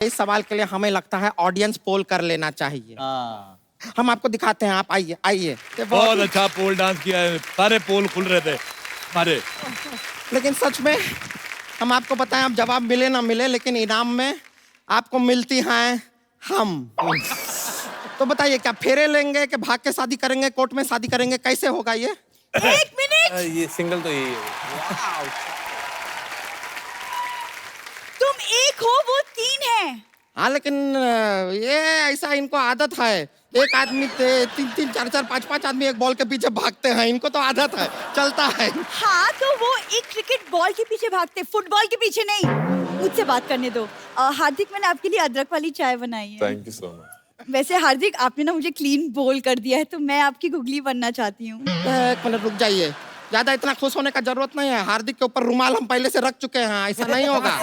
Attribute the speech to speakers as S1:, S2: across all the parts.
S1: इस सवाल के लिए हमें लगता है ऑडियंस पोल कर लेना चाहिए।
S2: हाँ।
S1: हम आपको दिखाते हैं, आप आइए आइए।
S3: बहुत अच्छा पोल डांस किया है, सारे पोल खुल रहे थे हमारे।
S1: लेकिन सच में हम आपको बताएं, आप जवाब मिले ना मिले, लेकिन इनाम में आपको मिलती हैं हम। तो बताइए, क्या फेरे लेंगे कि भाग के शादी करेंगे, कोर्ट में शादी करेंगे, कैसे होगा ये?
S4: 1 मिनट,
S2: ये सिंगल तो यही है।
S4: तुम 1 हो, वो 3 है।
S1: हाँ, लेकिन ये ऐसा इनको आदत है। एक आदमी 3-3, 4-4, 5-5 आदमी एक बॉल के पीछे भागते हैं, इनको तो आदत है, चलता है।
S4: हाँ, तो वो एक क्रिकेट बॉल के पीछे भागते, फुटबॉल के पीछे नहीं। मुझसे बात करने दो। हार्दिक, मैंने आपके लिए अदरक वाली चाय बनाई है।
S5: Thank you so much.
S4: वैसे हार्दिक, आपने ना मुझे क्लीन बोल कर दिया है, तो मैं आपकी गुगली बनना चाहती हूँ।
S1: 1 मिनट रुक जाइए, ज्यादा इतना खुश होने का जरूरत नहीं है। हार्दिक के ऊपर रुमाल हम पहले से रख चुके हैं, ऐसा नहीं होगा।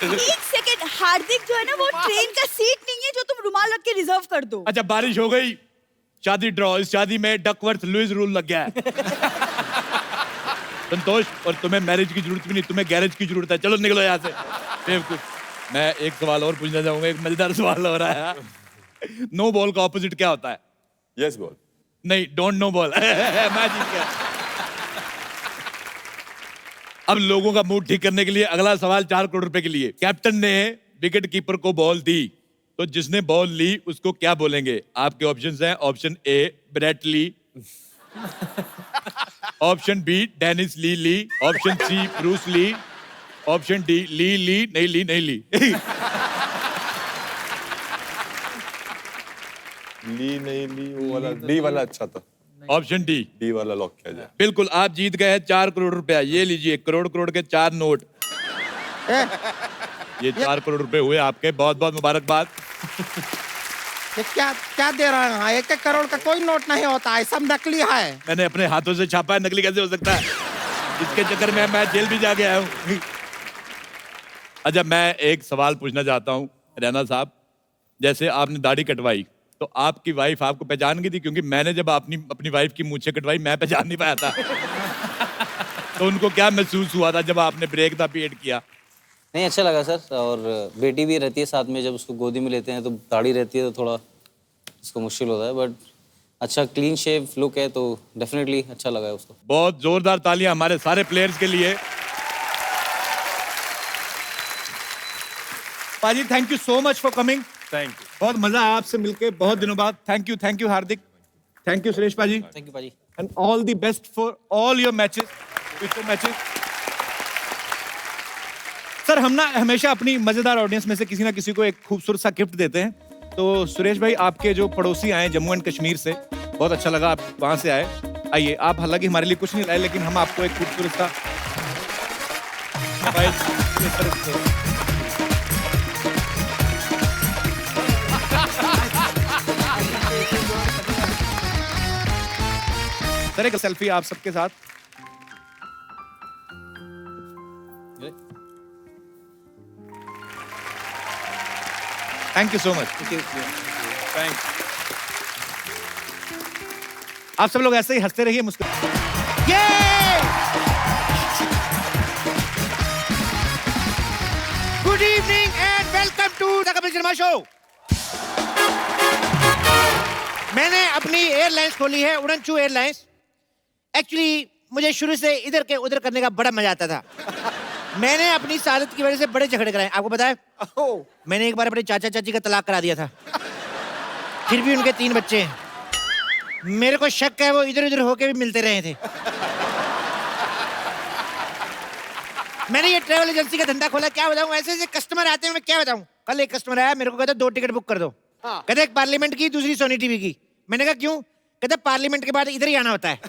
S4: 1 सेकंड, हार्दिक जो है ना, वो ट्रेन का सीट नहीं है जो तुम रुमाल रख के रिजर्व कर दो।
S3: अच्छा, बारिश हो गई, शादी ड्रॉ। इस शादी में डकवर्थ लुइस रूल लग गया है। संतोष, और तुम्हें मैरिज की जरूरत भी नहीं, तुम्हें गैरेज की जरूरत है। चलो निकलो यहाँ से। बेवकूफ। मैं एक सवाल और पूछना चाहूंगा, एक मजेदार सवाल हो रहा है। नो बॉल का ऑपोजिट क्या होता है?
S5: Yes ball.
S3: नहीं, डोंट नो बॉल। मैं जीत गया। अब लोगों का मूड ठीक करने के लिए अगला सवाल 4 करोड़ रुपए के लिए। कैप्टन ने विकेट कीपर को बॉल दी, तो जिसने बॉल ली उसको क्या बोलेंगे? आपके ऑप्शंस हैं। Option A, Brett Lee. Option B, Dennis Lillee. Option C, Bruce Lee. Option D, Lee Lee नहीं ली नहीं ली।
S5: ली नहीं ली, वो वाला डी वाला अच्छा था।
S3: ऑप्शन डी,
S5: डी वाला लॉक किया जाए।
S3: बिल्कुल। आप जीत गए हैं 4 करोड़ रुपया। ये लीजिए, करोड़ करोड़ के 4 नोट। ये 4 करोड़ रुपए हुए आपके। बहुत बहुत मुबारकबाद।
S1: ये क्या क्या दे रहे हैं? 1-1 करोड़ का कोई नोट नहीं होता है, सब नकली है।
S3: मैंने अपने हाथों से छापा है, नकली कैसे हो सकता है? इसके चक्कर में मैं जेल भी जा गया हूँ। अच्छा, मैं एक सवाल पूछना चाहता हूँ रैना साहब। जैसे आपने दाढ़ी कटवाई, तो आपकी वाइफ आपको पहचान गई थी? क्योंकि मैंने जब अपनी वाइफ की मूंछें कटवाई, मैं पहचान नहीं पाया था। तो उनको क्या महसूस हुआ था जब आपने ब्रेक द पीरियड किया?
S2: नहीं, अच्छा लगा सर। और बेटी भी रहती है साथ में, जब उसको गोदी में लेते हैं तो दाढ़ी रहती है तो थोड़ा उसको मुश्किल होता है, बट अच्छा क्लीन शेव लुक है तो डेफिनेटली अच्छा लगा है उसको।
S3: बहुत जोरदार तालियां हमारे सारे प्लेयर्स के लिए। पाजी, thank you so much for coming.
S5: Thank you.
S3: बहुत मजा आया आपसे मिलके, बहुत दिनों बाद। Thank you Hardik. Thank you Suresh पाजी।
S2: थैंक यू पाजी।
S3: And all the best for all your matches, future matches. Sir, हम ना हमेशा अपनी मजेदार ऑडियंस में से किसी ना किसी को एक खूबसूरत सा गिफ्ट देते हैं। तो सुरेश भाई, आपके जो पड़ोसी आए जम्मू एंड कश्मीर से, बहुत अच्छा लगा आप वहां से आए। आइए, आप हालांकि हमारे लिए कुछ नहीं लाए, लेकिन हम आपको एक खूबसूरत सा मोबाइल इस तरफ से। सर, एक सेल्फी आप सबके साथ। Thank you so much.
S5: Thank
S3: आप सब लोग ऐसे ही हंसते रहिए, मुस्कुराते। Good evening and welcome to the Kapil Sharma show. मैंने अपनी एयरलाइंस खोली है, उड़नचू एयरलाइंस। एक्चुअली मुझे शुरू से इधर के उधर करने का बड़ा मजा आता था। मैंने अपनी सादत की वजह से बड़े झगड़े कराए। आपको पता है, मैंने एक बार अपने चाचा चाची का तलाक करा दिया था, फिर भी उनके 3 बच्चे हैं। मेरे को शक है वो इधर उधर होके भी मिलते रहे थे। मैंने ये ट्रैवल एजेंसी का धंधा खोला। क्या बताऊं, ऐसे ऐसे कस्टमर आते हैं, मैं क्या बताऊं। कल एक कस्टमर आया, मेरे को कहता 2 टिकट बुक कर दो। कहते एक पार्लियामेंट की, दूसरी सोनी टीवी की। मैंने कहा क्यों? कहते पार्लियामेंट के बाद इधर ही आना होता है।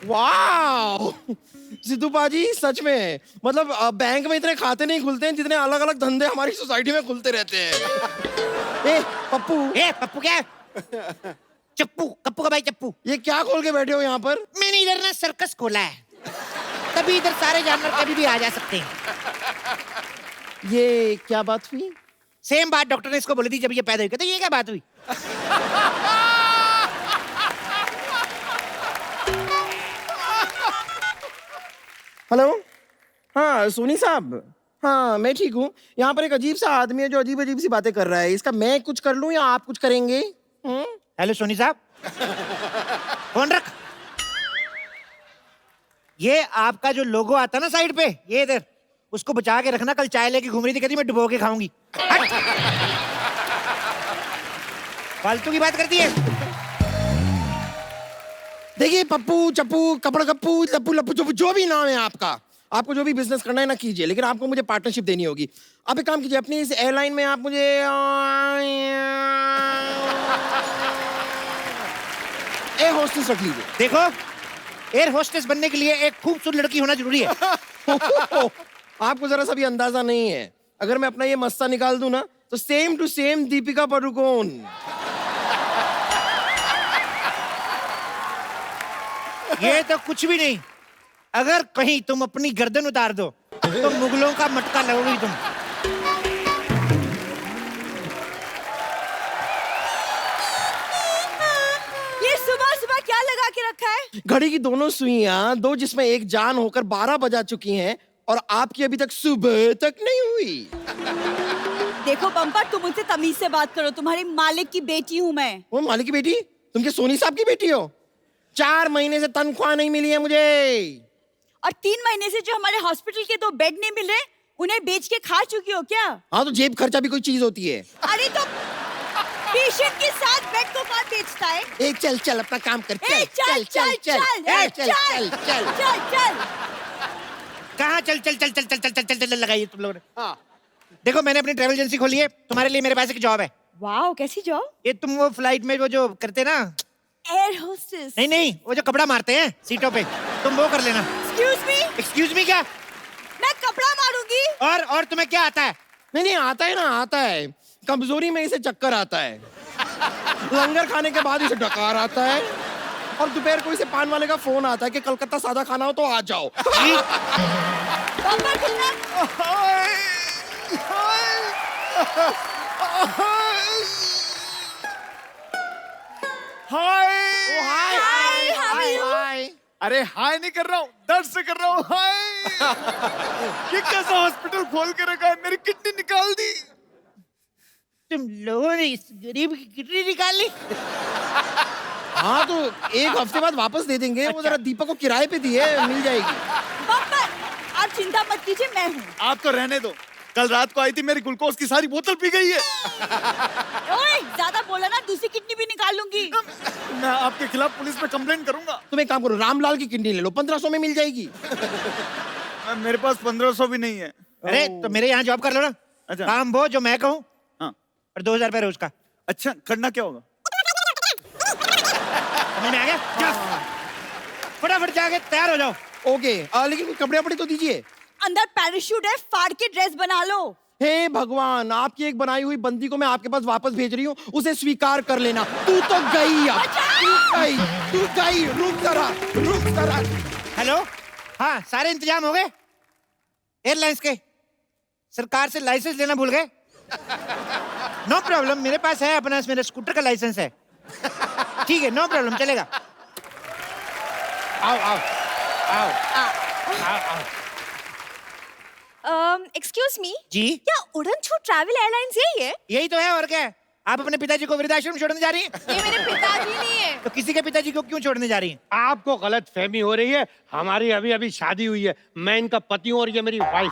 S1: वाह सिद्धू पाजी, सच में मतलब बैंक में इतने खाते नहीं खुलते हैं जितने अलग अलग धंधे हमारी सोसाइटी में खुलते रहते हैं। ए पप्पू क्या? चप्पू, कप्पू का भाई चप्पू। ये क्या खोल के बैठे हो यहाँ पर? मैंने इधर ना सर्कस खोला है, तभी इधर सारे जानवर कभी भी आ जा सकते हैं। ये क्या बात हुई? सेम बात डॉक्टर ने इसको बोली थी जब ये पैदा हुई। कहते ये क्या बात हुई? सोनी साहब, हाँ मैं ठीक हूँ। यहाँ पर एक अजीब सा आदमी है जो अजीब अजीब सी बातें कर रहा है। इसका मैं कुछ कर लूँ या आप कुछ करेंगे?
S6: हेलो सोनी साहब, फोन रख। ये आपका जो लोगो आता ना साइड पे, ये इधर, उसको बचा के रखना। कल चाय लेके घूम रही थी, कहती मैं डुबो के खाऊंगी। हट। फालतू की बात करती है।
S1: देखिए पप्पू, चप्पू, कपड़ कप्पू, लप्पू लप्पू, जो भी नाम है आपका, आपको जो भी बिजनेस करना है ना कीजिए, लेकिन आपको मुझे पार्टनरशिप देनी होगी। आप एक काम कीजिए, अपनी इस एयरलाइन में आप मुझे एयर होस्टेस रख लीजिए।
S6: देखो, एयर होस्टेस बनने के लिए एक खूबसूरत लड़की होना जरूरी है।
S1: आपको जरा सा भी अंदाजा नहीं है, अगर मैं अपना ये मस्ता निकाल दूं ना तो same to same Deepika Padukone.
S6: ये तो कुछ भी नहीं। अगर कहीं तुम अपनी गर्दन उतार दो तो मुगलों का मटका लगोगी तुम।
S4: ये सुबह सुबह क्या लगा के रखा है?
S1: घड़ी की दोनों सुइयां, दो जिसमें एक जान, होकर 12 बजा चुकी हैं और आपकी अभी तक सुबह तक नहीं हुई।
S4: देखो बम्पर, तुम मुझसे तमीज से बात करो। तुम्हारे मालिक की बेटी हूँ मैं।
S1: वो मालिक की बेटी? तुम क्या सोनी साहब की बेटी हो? 4 महीने से तनख्वाह नहीं मिली है मुझे।
S4: और 3 महीने से जो हमारे हॉस्पिटल के 2 बेड नहीं मिल रहे, उन्हें बेच के खा चुकी हो क्या?
S1: हाँ तो जेब खर्चा भी कोई चीज होती है।
S4: अरे तो पेशेंट के साथ बेड को कौन बेचता है?
S1: ए चल चल अपना काम कर।
S4: ए, चल चल चल
S1: ए, चल चल चल
S4: चल चल।
S6: कहाँ चल चल चल चल चल चल चल चल चल लगाइए तुम लोगों ने। हाँ। देखो, मैंने अपनी ट्रैवल एजेंसी खोली है, तुम्हारे लिए मेरे पास एक जॉब है।
S4: वाओ, कैसी जॉब?
S6: ये तुम वो फ्लाइट में वो जो करते ना,
S4: एयर होस्टेस।
S6: नहीं नहीं, वो जो कपड़ा मारते हैं सीटों पे, तुम वो कर लेना।
S4: एक्सक्यूज मी,
S6: एक्सक्यूज मी क्या?
S4: मैं कपड़ा मारूंगी।
S6: और तुम्हें क्या आता है?
S1: नहीं नहीं, आता है ना, आता है। कमजोरी में इसे चक्कर आता है, लंगर खाने के बाद इसे डकार आता है, और दोपहर को इसे पान वाले का फोन आता है कि कलकत्ता सादा खाना हो तो आ जाओ।
S4: बम्पर कितना?
S1: हाय
S4: हाय, how are you?
S1: हाय।
S7: अरे हाय नहीं कर रहा हूँ, दर्द से कर रहा हूँ हाय। ये कैसा हॉस्पिटल खोल के रखा है, मेरी किडनी निकाल दी।
S6: तुम लोगों ने इस गरीब की किडनी निकाल ली?
S1: हाँ तो 1 हफ्ते बाद वापस दे देंगे। वो जरा दीपक को किराए पे दी है, मिल जाएगी।
S4: बम्पर, आप चिंता मत कीजिए, मैं हूँ।
S7: आप तो रहने दो, कल रात को आई थी, मेरी ग्लूकोज की सारी बोतल पी गई है।
S4: ओए, ज्यादा बोला ना, दूसरी किडनी भी निकाल लूंगी।
S7: मैं आपके खिलाफ पुलिस में कंप्लेन करूंगा।
S1: तुम एक काम करो, रामलाल की किडनी ले लो, 1500 में मिल जाएगी।
S7: मेरे पास 1500 भी नहीं है।
S6: अरे तो मेरे यहाँ जॉब कर लो ना।
S7: अच्छा।
S6: काम वो जो मैं कहूँ,
S7: हाँ।
S6: और 2000 रुपये रोज का।
S7: अच्छा, करना क्या होगा?
S6: समझ में आ गया? जा, फटाफट जाके तैयार हो जाओ।
S1: ओके, लेकिन कुछ कपड़े वपड़े तो दीजिए।
S4: अंदर पैराशूट है, फाड़ के ड्रेस बना लो।
S1: हे भगवान, आपकी एक बनाई हुई बंदी को मैं आपके पास वापस भेज रही हूँ, उसे स्वीकार कर लेना। तू तो गई अब, तू गई। रुक जरा।
S6: हेलो, हाँ, सारे इंतजाम हो गए एयरलाइंस के? सरकार से लाइसेंस लेना भूल गए? नो प्रॉब्लम, मेरे पास है अपना, मेरे स्कूटर का लाइसेंस है। ठीक है, नो प्रॉब्लम, चलेगा। आओ आओ आओ आओ आओ।
S8: एक्सक्यूज मी,
S6: जी,
S8: क्या उड़न छू ट्रैवल एयरलाइंस यही है?
S6: यही तो है, और क्या है? आप अपने पिताजी को वृद्धाश्रम छोड़ने जा रही हैं?
S8: ये मेरे पिताजी नहीं है।
S6: तो किसी के पिताजी को क्यों छोड़ने जा रही हैं?
S9: आपको गलत फहमी हो रही है। हमारी अभी अभी शादी हुई है, मैं इनका पति हूँ और ये मेरी वाइफ।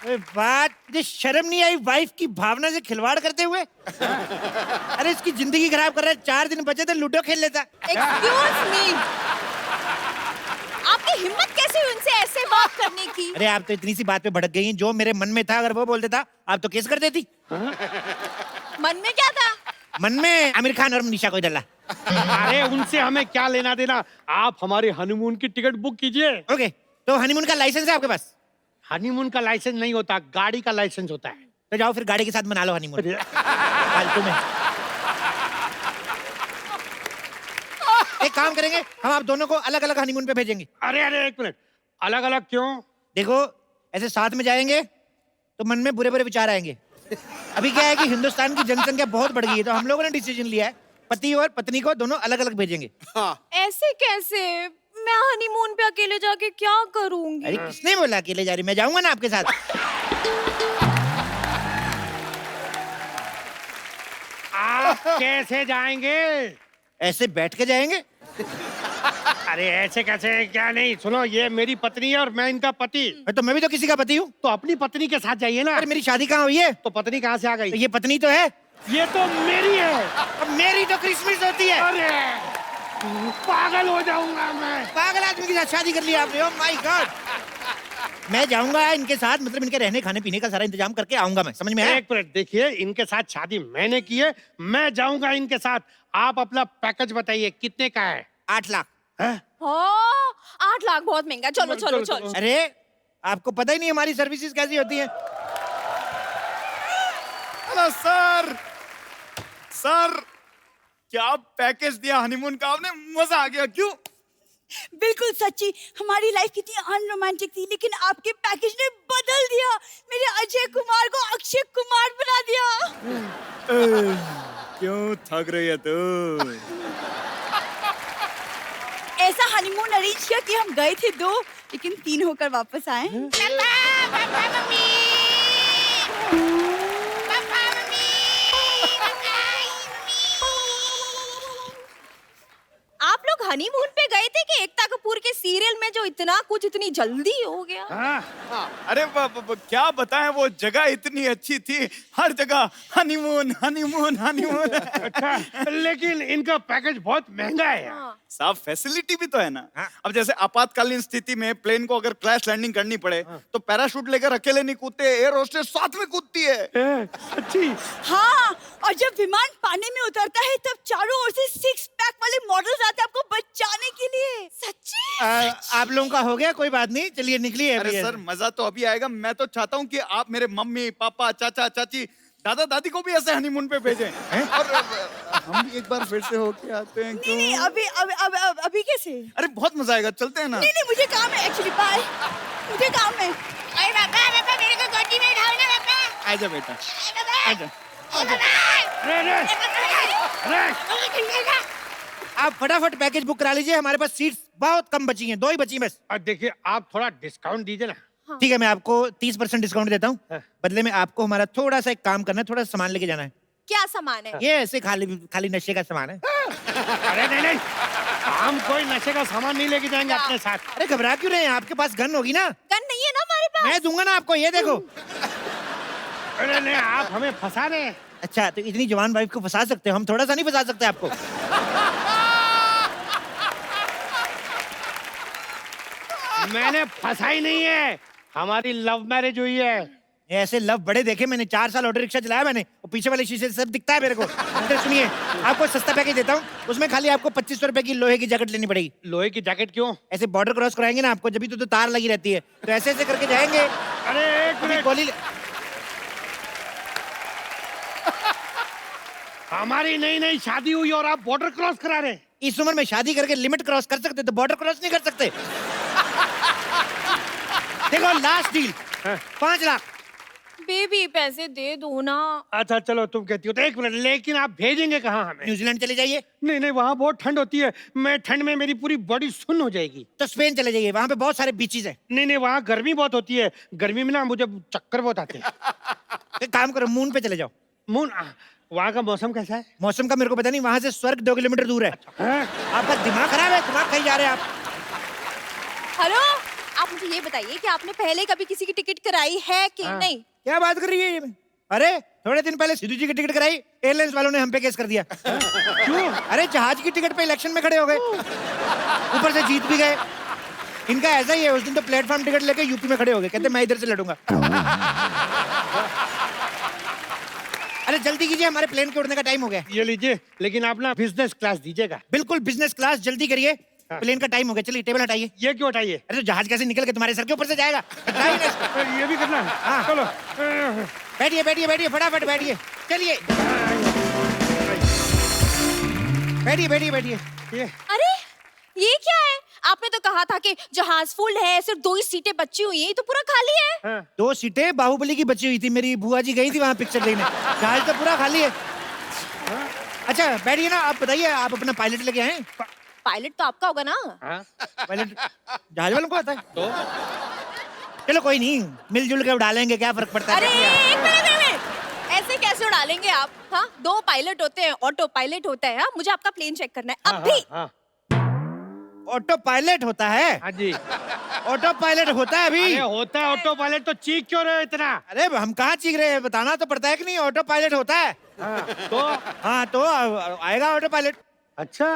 S6: बात, मुझे शर्म नहीं आई वाइफ की भावना से खिलवाड़ करते हुए? अरे इसकी जिंदगी खराब कर रहा है। 4 दिन बचे थे, लूडो खेल लेता।
S4: एक्सक्यूज मी, आपकी हिम्मत कैसे हुई उनसे ऐसे बात करने की?
S6: अरे आप तो इतनी सी बात पे भड़क गई हैं। जो मेरे मन में था अगर वो बोल देता, आप तो केस कर देती।
S4: मन में क्या था?
S6: मन में आमिर खान और निशा को डला।
S9: अरे उनसे हमें क्या लेना देना, आप हमारे हनीमून की टिकट बुक कीजिए।
S6: ओके, तो हनीमून का लाइसेंस है आपके पास?
S9: हनीमून का लाइसेंस नहीं होता, गाड़ी का लाइसेंस होता है।
S6: तो जाओ फिर गाड़ी के साथ मना लो हनीमून। फालतू में। एक काम करेंगे, हम आप दोनों को अलग अलग हनीमून पे भेजेंगे।
S9: अरे 1 मिनट, अलग अलग क्यों?
S6: देखो, ऐसे साथ में जाएंगे तो मन में बुरे बुरे विचार आएंगे। अभी क्या है कि हिंदुस्तान की जनसंख्या बहुत बढ़ गई है, तो हम लोगों ने डिसीजन लिया है पति और पत्नी को दोनों अलग अलग भेजेंगे।
S8: ऐसे कैसे? मैं हनीमून पे अकेले जाके क्या करूंगी?
S6: अरे किसने बोला अकेले जा रही? मैं जाऊंगा ना आपके साथ।
S9: आप कैसे जाएंगे?
S6: ऐसे बैठ के जाएंगे।
S9: अरे ऐसे कैसे? क्या नहीं, सुनो, ये मेरी पत्नी है और मैं इनका पति।
S6: तो मैं भी तो किसी का पति हूँ।
S9: तो अपनी पत्नी के साथ जाइए ना।
S6: अरे मेरी शादी कहाँ हुई है?
S9: तो पत्नी कहाँ से आ गई?
S6: तो ये पत्नी तो है।
S9: ये तो मेरी है।
S6: अब मेरी तो क्रिसमस होती है।
S9: अरे पागल हो जाऊंगा मैं।
S6: पागल आदमी के साथ शादी कर लिया आपने। Oh my God. मैं जाऊंगा इनके साथ, मतलब इनके रहने खाने पीने का सारा इंतजाम करके आऊंगा मैं। समझ में आया?
S9: एक मिनट देखिए, इनके साथ शादी मैंने की है, मैं जाऊंगा इनके साथ। आप अपना पैकेज बताइए कितने का है?
S6: 8 लाख।
S9: हैं?
S8: हाँ, 8 लाख बहुत महंगा। चलो चलो चलो।
S6: अरे आपको पता ही नहीं हमारी सर्विसेज कैसी होती है।
S7: Hello sir. सर क्या पैकेज दिया हनीमून का आपने, मजा आ गया। क्यों?
S4: बिल्कुल सच्ची, हमारी लाइफ कितनी अनरोमांटिक थी, लेकिन आपके पैकेज ने बदल दिया। मेरे अजय कुमार को अक्षय कुमार बना दिया।
S7: क्यों थक रही है तू?
S4: ऐसा हनीमून अरेंज किया कि हम गए थे 2, लेकिन 3 होकर वापस आए।
S8: आप लोग हनीमून पे गए थे कि एकता कपूर के सीरियल में जो इतना कुछ इतनी जल्दी हो गया?
S9: हाँ?
S7: अरे क्या बताएं, वो जगह इतनी अच्छी थी, हर जगह हनीमून हनीमून हनीमून।
S9: अच्छा, लेकिन इनका पैकेज बहुत महंगा है यार।
S7: साहब फैसिलिटी भी तो है ना। अब जैसे आपातकालीन स्थिति में प्लेन को अगर क्रैश लैंडिंग करनी पड़े तो पैराशूट लेकर अकेले नहीं कूदते, एयर होस्टेस साथ में कूदती है।
S9: अच्छी।
S4: हाँ, और जब विमान पानी में उतरता है तब चारों ओर से 6 पैक वाले मॉडल्स आते हैं आपको बचाने के लिए।
S8: सच्ची?
S6: आप लोगों का हो गया, कोई बात नहीं, चलिए निकलिए।
S7: अरे सर मजा तो अभी आएगा। मैं तो चाहता हूँ कि आप मेरे मम्मी पापा चाचा चाची दादा दादी को भी ऐसे हनीमून पे भेजें। और हम भी एक बार फिर से होके आते हैं। क्यों?
S4: नहीं, अभी कैसे?
S7: अरे बहुत मजा आएगा, चलते हैं ना।
S4: नहीं, मुझे काम है एक्चुअली। बाय, मुझे काम है।
S8: अरे पापा पापा मेरे को गोदी में उठाओ ना पापा।
S7: आजा बेटा, आजा।
S6: आप फटाफट पैकेज बुक करा लीजिए, हमारे पास सीट्स बहुत कम बची हैं, 2 ही बची बस।
S9: देखिए, आप थोड़ा डिस्काउंट दीजिए ना।
S6: ठीक है, मैं आपको 30% डिस्काउंट देता हूँ। बदले में आपको हमारा थोड़ा सा एक काम करना है, थोड़ा सा सामान लेके जाना है।
S8: क्या सामान है?
S6: ये ऐसे खाली नशे का सामान है।
S9: अरे नहीं, हम कोई नशे का सामान नहीं लेके जाएंगे अपने साथ।
S6: अरे घबरा क्यों रहे हैं? आपके पास गन होगी ना?
S8: गन नहीं है ना हमारे पास।
S6: मैं दूंगा ना आपको, ये देखो।
S9: अरे नहीं, आप हमें फंसा रहे हैं।
S6: अच्छा, तो इतनी जवान वाइफ को फंसा सकते हो, हम थोड़ा सा नहीं फंसा सकते आपको?
S9: मैंने फंसा ही नहीं है, हमारी लव मैरिज हुई है।
S6: ऐसे लव बड़े देखे मैंने, 4 साल ऑटो रिक्शा चलाया मैंने, और पीछे वाले शीशे से सब दिखता है मेरे को। तो सुनिए, आपको सस्ता पैकेज देता हूँ, उसमें खाली आपको 2500 रुपए की लोहे की जैकेट लेनी पड़ेगी।
S9: लोहे की जैकेट क्यों?
S6: ऐसे बॉर्डर क्रॉस कराएंगे ना आपको, जब भी तो तार लगी रहती है, तो ऐसे ऐसे करके जाएंगे।
S9: अरे एक
S6: अभी
S9: मिनट,
S6: गोली
S9: हमारी नई नई शादी हुई और आप बॉर्डर क्रॉस करा रहे हैं?
S6: इस उम्र में शादी करके लिमिट क्रॉस कर सकते, तो बॉर्डर क्रॉस नहीं कर सकते। देखो लास्ट डील 5 लाख।
S8: बेबी पैसे दे दो ना।
S9: अच्छा चलो, तुम कहती हो तो एक मिनट, लेकिन आप भेजेंगे कहाँ हमें?
S6: न्यूजीलैंड चले जाइए।
S9: नहीं नहीं, वहाँ बहुत ठंड होती है, मैं ठंड में मेरी पूरी बॉडी सुन्न हो जाएगी।
S6: तो स्पेन चले जाइए, वहाँ पे बहुत सारे बीचेस हैं।
S9: नहीं नहीं, वहाँ गर्मी बहुत होती है, गर्मी में ना मुझे चक्कर बहुत आते हैं।
S6: एक काम करो, मून पे चले जाओ।
S9: मून? वहाँ का मौसम कैसा है?
S6: मौसम का मेरे को पता नहीं, वहाँ से स्वर्ग 2 किलोमीटर दूर है।
S9: हैं?
S6: आपका दिमाग खराब है, दिमाग खाई जा रहे हैं आप।
S8: हेलो, आप मुझे ये बताइए कि आपने पहले कभी किसी की टिकट कराई है कि नहीं?
S6: क्या बात कर रही है ये? अरे थोड़े दिन पहले सिद्धू जी की टिकट कराई, एयरलाइंस वालों ने हम पे केस कर दिया।
S9: क्यों?
S6: अरे जहाज की टिकट पे इलेक्शन में खड़े हो गए, ऊपर से जीत भी गए। इनका ऐसा ही है, उस दिन तो प्लेटफॉर्म टिकट लेके यूपी में खड़े हो गए, कहते मैं इधर से लड़ूंगा। अरे जल्दी कीजिए, हमारे प्लेन के उड़ने का टाइम हो गया।
S9: ये लीजिए, लेकिन आप ना बिजनेस क्लास दीजिएगा।
S6: बिल्कुल बिजनेस क्लास, जल्दी करिए, प्लेन का टाइम हो गया। चलिए टेबल हटाइए।
S9: ये क्यों हटाइए?
S6: अरे तो जहाज कैसे निकल के तुम्हारे सर के ऊपर से जाएगा? हटाइए ना इसको।
S9: ये भी करना है?
S6: हाँ।
S9: चलो।
S6: बैठिए बैठिए बैठिए, फटाफट बैठिए, चलिए बैठिए बैठिए बैठिए।
S9: ये
S8: अरे ये क्या है? आपने तो कहा था कि जहाज फुल है, सिर्फ 2 ही सीटें बची हुई हैं, ये तो पूरा खाली है।
S9: हाँ।
S6: 2 सीटें बाहुबली की बची हुई थी, मेरी बुआ जी गई थी वहाँ पिक्चर देखने, जहाज तो पूरा खाली है। अच्छा बैठिए ना, आप बताइए, आप अपना पायलट लेके आए?
S8: पायलट तो आपका होगा ना।
S6: हाँ, पायलट जहाज वालों को आता है तो चलो कोई नहीं, मिलजुल के उड़ा लेंगे, क्या फर्क पड़ता है।
S8: अरे एक मिनट, ऐसे कैसे उड़ा लेंगे आप? हाँ, 2 पायलट होते हैं, ऑटो पायलट होता है। हाँ, मुझे आपका प्लेन चेक करना है अभी।
S9: हाँ
S6: ऑटो पायलट होता है?
S9: हाँ जी।
S6: ऑटो पायलट होता है अभी?
S9: अरे होता है ऑटो पायलट, तो चीख क्यों रहे हो इतना?
S6: अरे हम कहाँ चीख रहे हैं, बताना तो पड़ता है कि नहीं, ऑटो पायलट होता है।
S9: तो
S6: हाँ तो आएगा ऑटो पायलट।
S9: अच्छा,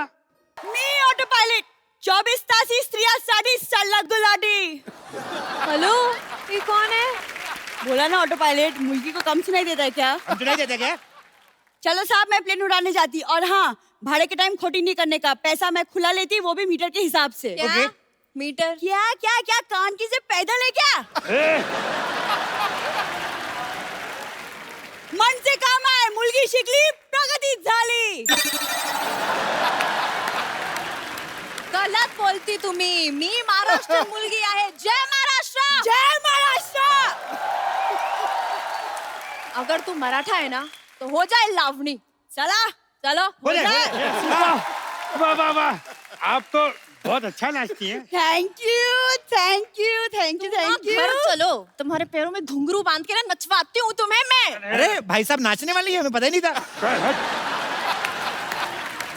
S4: मी ऑटो पायलट 24 तास स्त्रियासाठी सल्ला गुलाटी।
S8: हेलो, ये कौन है?
S4: बोला ना ऑटो पायलट, मुर्गी को कम सुनाई देता है क्या?
S6: हम सुनाई देते क्या?
S4: चलो साहब, मैं प्लेन उड़ाने जाती, और हाँ, भाड़े के टाइम खोटी नहीं करने का, पैसा मैं खुला लेती, वो भी मीटर के हिसाब से।
S8: क्या?
S6: ओके।
S8: मीटर?
S4: क्या क्या क्या कान की से पैदल है क्या? मन से काम आहे, मुलगी शिकली, प्रगती झाली।
S8: गलत बोलती तुम्ही. मी महाराष्ट्र मुलगी आहे. जय महाराष्ट्र.
S4: जय महाराष्ट्र।
S8: अगर तू मराठा है ना तो हो जाए लावणी. चला चलो हो
S6: बोले,
S8: जाए.
S9: वाह वाह वाह, आप तो बहुत अच्छा नाचती हैं।
S4: Thank you thank you thank you thank
S8: तुम घर
S4: यू।
S8: चलो, तुम्हारे पैरों में घुंघरू बांध के ना नचवाती हूँ तुम्हें मैं.
S6: अरे भाई साहब नाचने वाली है, हमें पता ही नहीं था।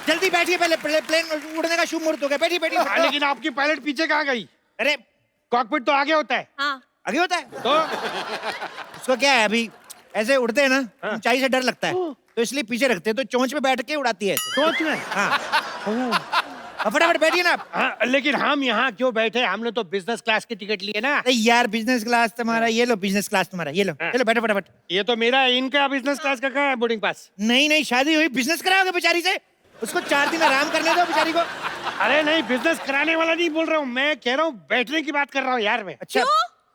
S6: जल्दी बैठिए, पहले प्लेन उड़ने का शुभ मुहूर्त हो गया, बैठिए बैठिए।
S9: हाँ, लेकिन आपकी पायलट पीछे कहाँ गई?
S6: अरे
S9: कॉकपिट तो आगे होता है।
S8: हाँ,
S6: आगे होता है
S9: तो
S6: उसको क्या है, अभी ऐसे उड़ते हैं ना, ऊंचाई से डर लगता है तो इसलिए पीछे रखते हैं, तो चोंच पे बैठ के उड़ाती है ऐसे।
S9: सोच में।
S6: हाँ फटाफट बैठिए ना आप।
S9: हाँ, लेकिन हम यहाँ क्यों बैठे? हमने तो बिजनेस क्लास की टिकट लिए ना।
S6: अरे यार बिजनेस क्लास तुम्हारा, ये लो बिजनेस क्लास तुम्हारा, ये लो चलो बैठो फटाफट।
S9: ये तो मेरा है, इनका बिजनेस क्लास का कहाँ है बोर्डिंग पास?
S6: नहीं नहीं, शादी हुई, बिजनेस कराओगे बेचारी से, उसको 4 दिन आराम करने दो बेचारी को।
S9: अरे नहीं, बिजनेस कराने वाला नहीं बोल रहा हूँ मैं, कह रहा हूँ बैठने की बात कर रहा हूँ यार मैं।
S6: अच्छा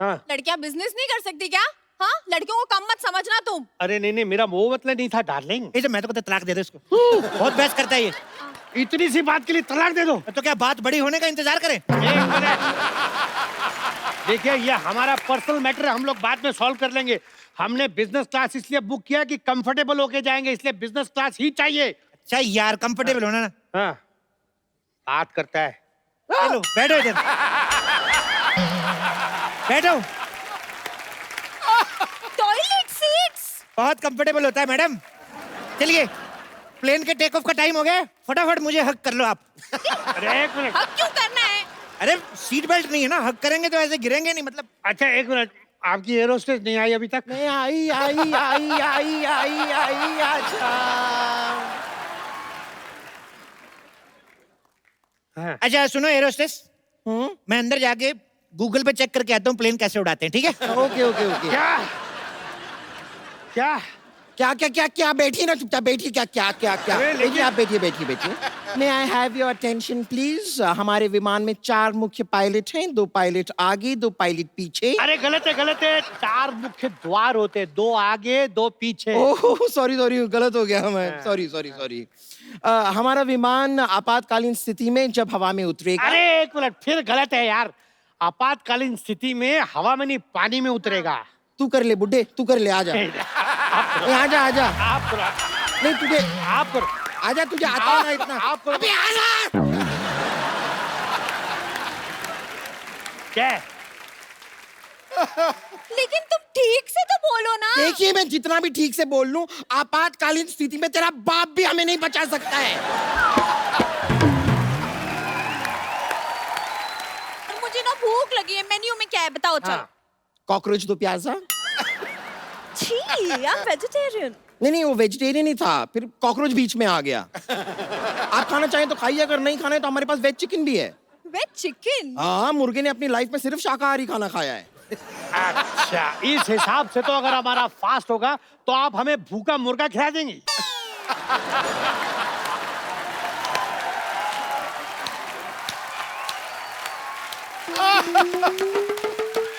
S9: हाँ।
S8: लड़कियां बिजनेस नहीं कर सकती क्या? हाँ, लड़कियों को कम मत समझना तुम.
S9: अरे नहीं नहीं, मेरा वो मतलब नहीं था डार्लिंग।
S6: ये जो मैं तो कहता तलाक दे दो इसको, बहुत बहस करता है ये।
S9: इतनी सी बात के लिए तलाक दे दो?
S6: तो क्या बात बड़ी होने का इंतजार करें?
S9: एक मिनट, देखिए ये हमारा पर्सनल मैटर है, हम लोग बाद में सॉल्व कर लेंगे। हमने बिजनेस क्लास इसलिए बुक किया कि कंफर्टेबल होके जाएंगे, इसलिए बिजनेस क्लास ही चाहिए।
S6: अच्छा यार कंफर्टेबल होना ना।
S9: हाँ, बात करता है।
S6: चलो बैठो इधर, बैठो।
S8: Toilet seats.
S6: बहुत कंफर्टेबल होता है मैडम। चलिए प्लेन के टेक ऑफ का टाइम हो गया, फटाफट मुझे हक कर लो आप।
S9: अरे एक मिनट,
S8: हक क्यों करना है?
S6: अरे सीट बेल्ट नहीं है ना, हक करेंगे तो ऐसे गिरेंगे नहीं, मतलब।
S9: अच्छा एक मिनट, आपकी एरोस्टेस नहीं आई अभी तक?
S1: नहीं आई आई आई आई आई आई अच्छा।
S9: हाँ।
S6: अच्छा सुनो एरोस्टेस, मैं अंदर जाके गूगल पे चेक करके आता हूँ प्लेन कैसे उड़ाते हैं, ठीक है?
S1: Okay okay okay.
S9: क्या क्या
S1: क्या क्या क्या क्या बैठिए ना चुपचाप, बैठिए। क्या क्या क्या क्या
S9: अरे,
S1: बैठिए, आप बैठिए बैठिए बैठिए। May I have your attention please. हमारे विमान में 4 मुख्य पायलट हैं, 2 पायलट आगे, 2 पायलट पीछे।
S9: अरे गलत है गलत है, 4 मुख्य द्वार होते हैं, 2 आगे 2 पीछे।
S1: ओह सॉरी सॉरी, गलत हो गया हमें, सॉरी सॉरी सॉरी। हमारा विमान आपातकालीन स्थिति में जब हवा में उतरेगा।
S9: अरे एक मिनट, फिर गलत है यार। आपातकालीन स्थिति में हवा में नहीं, पानी में उतरेगा।
S1: तू कर ले बुड्ढे, तू कर ले, आजा आजा आजा।
S9: आप करो,
S1: नहीं तुझे
S9: आप करो,
S1: आजा, तुझे आता है ना इतना।
S9: आप करो।
S1: अबे आजा।
S9: क्या है?
S8: लेकिन तुम ठीक से तो बोलो ना.
S1: देखिए मैं जितना भी ठीक से बोल लूं, आपातकालीन स्थिति में तेरा बाप भी हमें नहीं बचा सकता है।
S8: मुझे ना भूख लगी है, मेन्यू में क्या है बताओ. चल.
S9: हाँ।
S1: कॉकरोच 2 प्याजा।
S8: छी, आई एम वेजिटेरियन.
S1: नहीं नहीं, वो वेजिटेरियन ही था, फिर कॉकरोच बीच में आ गया। आप खाना चाहें तो खाइए, अगर नहीं खाना है तो हमारे पास वेज चिकन भी है।
S8: Veg chicken.
S1: हाँ, मुर्गे ने अपनी लाइफ में सिर्फ शाकाहारी खाना खाया है।
S9: अच्छा, इस हिसाब से तो अगर हमारा फास्ट होगा तो आप हमें भूखा मुर्गा खिला देंगी।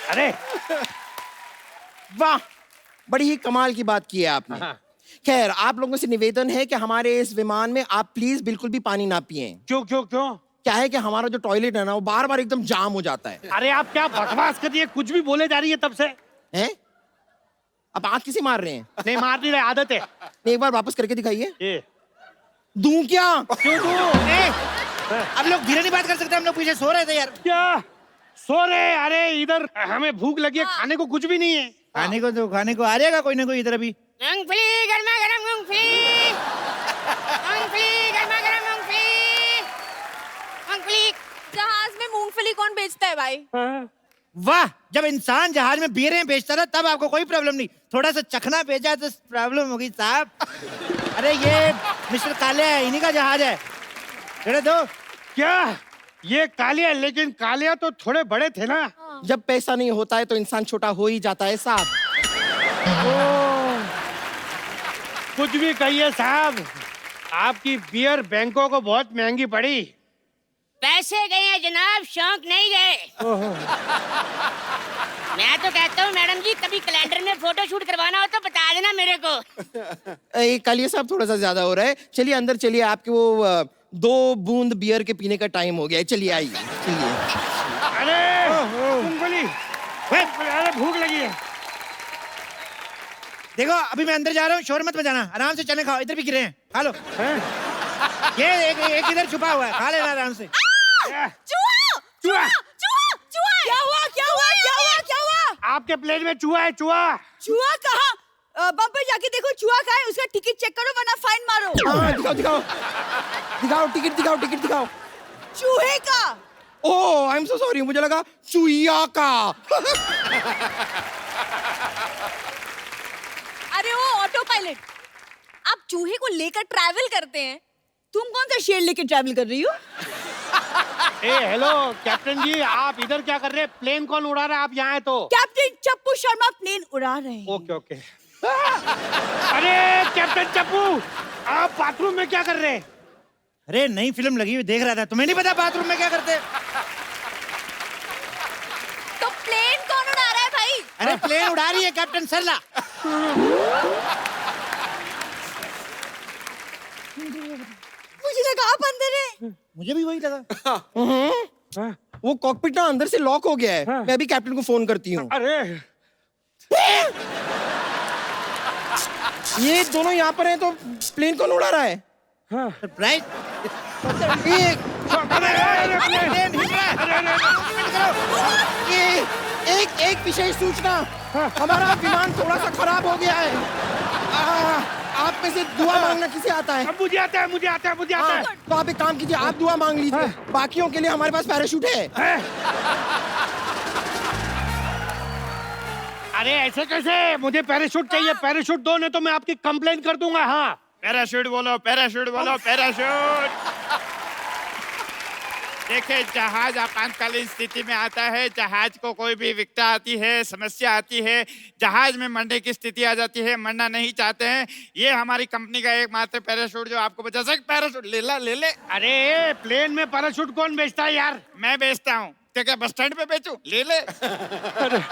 S9: अरे
S1: वाह, बड़ी ही कमाल की बात की है आपने।
S9: हाँ।
S1: खैर, आप लोगों से निवेदन है कि हमारे इस विमान में आप प्लीज बिल्कुल भी पानी ना पिएं।
S9: क्यों क्यों क्यों?
S1: क्या है कि हमारा जो टॉयलेट है ना, वो बार बार एकदम जाम हो जाता है।
S9: अरे आप क्या बकवास कर रही है, कुछ भी बोले जा रही है तब से।
S1: हैं? अब आंख किसे मार रहे हैं?
S9: नहीं मार नहीं रहे, आदत है।
S1: एक बार वापस करके दिखाइए।
S9: ये
S1: दूं क्या?
S6: क्यों तू? अब लोग धीरे नहीं बात कर सकते, हम लोग पीछे सो रहे थे यार।
S9: क्या सो रहे? अरे इधर हमें भूख लगी है, खाने को कुछ भी नहीं है।
S6: खाने को तो खाने को आ जाएगा कोई ना कोई इधर अभी।
S10: मूंगफली गर्मा गर्म मूंगफली, मूंगफली गर्मा गर्म मूंगफली, मूंगफली।
S8: जहाज में मूंगफली कौन बेचता है भाई?
S6: वाह, जब इंसान जहाज में बियरें बेचता था तब आपको कोई प्रॉब्लम नहीं, थोड़ा सा चखना बेचा तो प्रॉब्लम होगी साहब। अरे ये मिस्टर कालिया है, इन्हीं का जहाज है। चढ़े दो।
S9: क्या ये कालिया? लेकिन कालिया तो थोड़े बड़े थे ना।
S1: जब पैसा नहीं होता है तो इंसान छोटा हो ही जाता है साहब।
S9: कुछ भी कहिए साहब, आपकी बियर बैंकों को बहुत महंगी पड़ी।
S10: पैसे गए हैं जनाब, शौक नहीं गए। मैं तो कहता हूँ मैडम जी, कभी कैलेंडर में फोटो शूट करवाना हो तो बता देना मेरे को।
S1: कालिया साहब थोड़ा सा ज्यादा हो रहा है, चलिए अंदर चलिए, आपके वो 2 बूंद बियर के पीने का टाइम हो गया है, चलिए आइए चलिए।
S9: अरे मूंगफली, अरे भूख लगी है।
S6: देखो अभी मैं अंदर जा रहा हूँ, शोर मत बजाना, आराम से चने खाओ, इधर भी गिरे हैं, खा लो। ये एक इधर छुपा हुआ है, खा लेना आराम से।
S8: चूहा! चूहा! चूहा! चूहा! क्या हुआ? क्या हुआ? क्या हुआ? क्या हुआ?
S9: आपके प्लेट में चूहा है। चूहा?
S4: चूहा कहाँ? बम्पर जाके देखो चूहा कहाँ है, उसका टिकट चेक करो वरना फाइन मारो।
S1: हाँ, दिखाओ दिखाओ दिखाओ, टिकट दिखाओ, टिकट दिखाओ।
S4: चूहे का।
S1: ओह आई एम सो सॉरी, मुझे लगा चुईया का।
S8: अरे वो ऑटो पायलट, आप चूहे को लेकर ट्रैवल करते हैं।
S4: तुम कौन सा शेर लेके ट्रैवल कर रही हो?
S9: हेलो कैप्टन जी, आप इधर क्या कर रहे हैं? प्लेन कौन उड़ा रहा है? आप यहाँ है तो?
S4: कैप्टन चप्पू शर्मा प्लेन उड़ा रहे हैं।
S9: Okay okay. अरे कैप्टन चप्पू, आप बाथरूम में क्या कर रहे हैं?
S6: अरे नई फिल्म लगी हुई देख रहा था, तुम्हें नहीं पता बाथरूम में क्या करते?
S8: तो प्लेन कौन उड़ा रहा है भाई?
S6: अरे प्लेन उड़ा रही है कैप्टन सरला।
S4: मुझे लगा आप अंदर है।
S6: मुझे भी वही लगा।
S1: वो कॉकपिट ना अंदर से लॉक हो गया है। मैं अभी कैप्टन को फोन करती हूँ।
S9: अरे
S1: ये दोनों यहाँ पर हैं तो प्लेन कौन उड़ा रहा है?
S6: सरप्राइज।
S1: एक विशेष सूचना, हमारा विमान थोड़ा सा खराब हो गया है। आप में से दुआ मांगना किसे आता है?
S9: मुझे आता है, मुझे आता है, मुझे आता है।
S1: तो आप एक काम कीजिए, आप दुआ मांग लीजिए, बाकियों के लिए हमारे पास पैराशूट है।
S9: अरे ऐसे कैसे? मुझे पैराशूट चाहिए। पैराशूट दो, नहीं तो मैं आपकी कंप्लेन कर दूंगा। हाँ
S7: पैराशूट बोलो, पैराशूट बोलो, पैराशूट। देखिए, जहाज आपातकालीन स्थिति में आता है, जहाज को कोई भी विकटा आती है, समस्या आती है, जहाज में मरने की स्थिति आ जाती है, मरना नहीं चाहते हैं, ये हमारी कंपनी का एकमात्र पैराशूट जो आपको बचा सके। पैराशूट ले ला, ले ले।
S9: अरे प्लेन में पैराशूट कौन बेचता है यार?
S7: मैं बेचता हूँ, तो क्या बस स्टैंड पे बेचूं? ले ले।
S9: अरे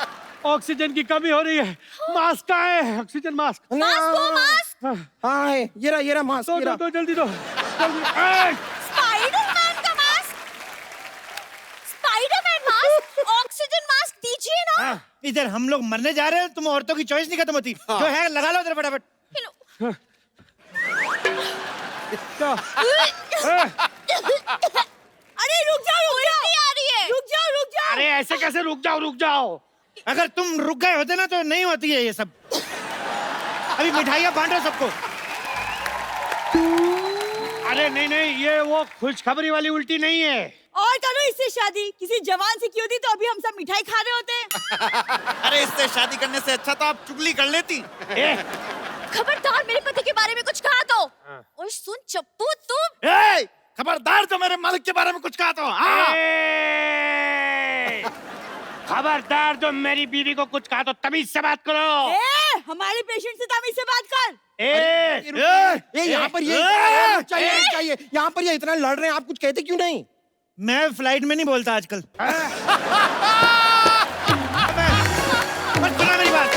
S9: ऑक्सीजन की कमी हो रही है। मास्क का है, ऑक्सीजन मास्क।
S8: मास्क।
S1: हाँ है, ये रहा मास्क।
S9: दो जल्दी दो।
S8: स्पाइडरमैन का mask, Spiderman mask, oxygen mask दीजिए ना।
S6: इधर हम लोग मरने जा रहे हैं, तुम औरतों की चॉइस नहीं खत्म होती। जो है लगा लो इधर फटाफट।
S4: अरे रुक जाओ,
S8: उल्टी आ रही है।
S4: रुक जाओ, रुक जाओ।
S9: अरे ऐसे कैसे? रुक जाओ, रुक जाओ।
S6: अगर तुम रुक गए होते ना तो नहीं होती है ये सब। अभी मिठाइयाँ बांटो सबको।
S9: अरे नहीं नहीं, ये वो खुशखबरी वाली उल्टी नहीं है।
S4: और करो इससे शादी, किसी जवान से की होती तो अभी हम सब मिठाई खा रहे होते।
S7: अरे इससे शादी करने से अच्छा तो आप चुगली कर लेती।
S8: खबरदार मेरे पति के बारे में कुछ कहा तो। और सुन चप्पू, तुम
S7: खबरदार जो मेरे मालिक के बारे में कुछ कहा तो।
S9: खबरदार जो मेरी बीवी को कुछ कहा तो तमीज से बात करो।
S4: हमारे पेशेंट से तमीज से बात कर।
S1: यहाँ पर ये चाहिए, यहाँ पर ये इतना लड़ रहे हैं, आप कुछ कहते क्यों नहीं?
S6: मैं फ्लाइट में नहीं बोलता आजकल। मत सुना मेरी बात।